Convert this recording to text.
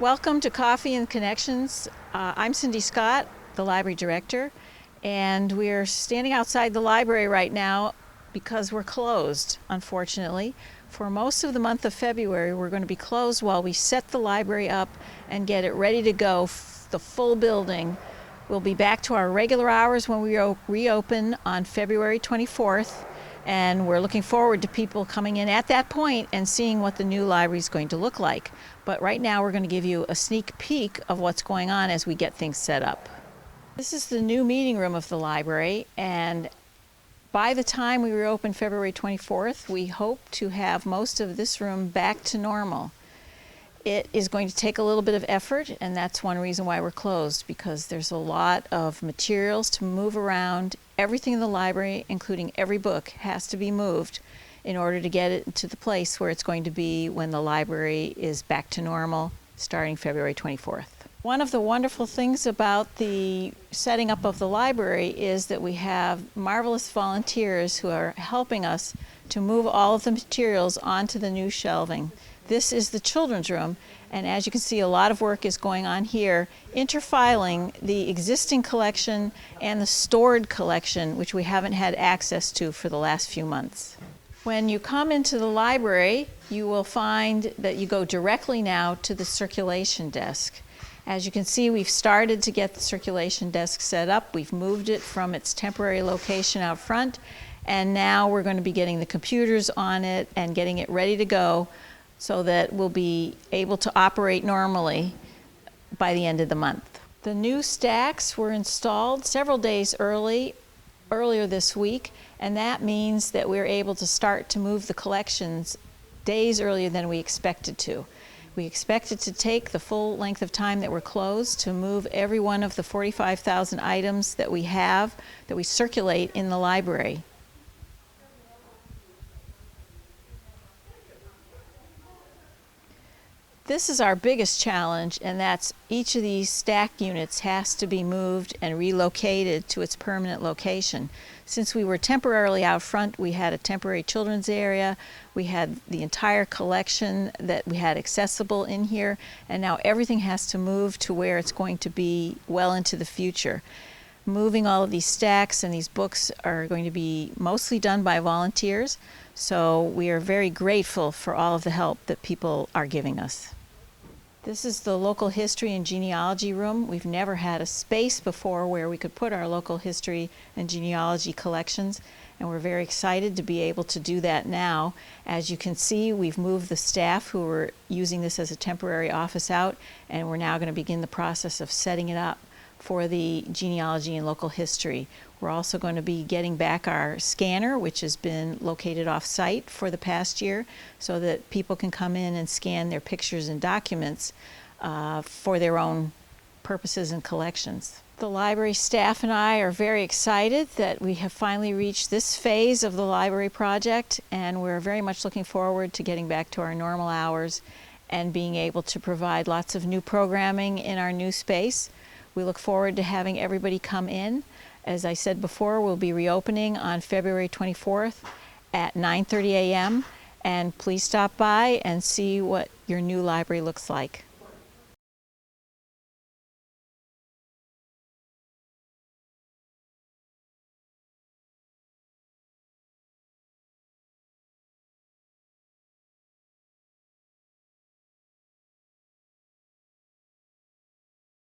Welcome to Coffee and Connections. I'm Cindy Scott, the library director, and we're standing outside the library right now because we're closed, unfortunately. For most of the month of February, we're going to be closed while we set the library up and get it ready to go, the full building. We'll be back to our regular hours when we reopen on February 24th, and we're looking forward to people coming in at that point and seeing what the new library is going to look like. But right now we're going to give you a sneak peek of what's going on as we get things set up. This is the new meeting room of the library, and by the time we reopen February 24th, we hope to have most of this room back to normal. It is going to take a little bit of effort, and that's one reason why we're closed, because there's a lot of materials to move around. Everything in the library, including every book, has to be moved in order to get it to the place where it's going to be when the library is back to normal starting February 24th. One of the wonderful things about the setting up of the library is that we have marvelous volunteers who are helping us to move all of the materials onto the new shelving. This is the children's room, and as you can see, a lot of work is going on here, interfiling the existing collection and the stored collection, which we haven't had access to for the last few months. When you come into the library, you will find that you go directly now to the circulation desk. As you can see, we've started to get the circulation desk set up. We've moved it from its temporary location out front, and now we're going to be getting the computers on it and getting it ready to go so that we'll be able to operate normally by the end of the month. The new stacks were installed several days earlier this week, and that means that we're able to start to move the collections days earlier than we expected to. We expected to take the full length of time that we're closed to move every one of the 45,000 items that we have, that we circulate in the library. This is our biggest challenge, and that's each of these stack units has to be moved and relocated to its permanent location. Since we were temporarily out front, we had a temporary children's area, we had the entire collection that we had accessible in here, and now everything has to move to where it's going to be well into the future. Moving all of these stacks and these books are going to be mostly done by volunteers, so we are very grateful for all of the help that people are giving us. This is the local history and genealogy room. We've never had a space before where we could put our local history and genealogy collections, and we're very excited to be able to do that now. As you can see, we've moved the staff who were using this as a temporary office out, and we're now going to begin the process of setting it up for the genealogy and local history. We're also going to be getting back our scanner, which has been located off-site for the past year, so that people can come in and scan their pictures and documents for their own purposes and collections. The library staff and I are very excited that we have finally reached this phase of the library project, and we're very much looking forward to getting back to our normal hours and being able to provide lots of new programming in our new space. We look forward to having everybody come in. As I said before, we'll be reopening on February 24th at 9:30 a.m. and please stop by and see what your new library looks like.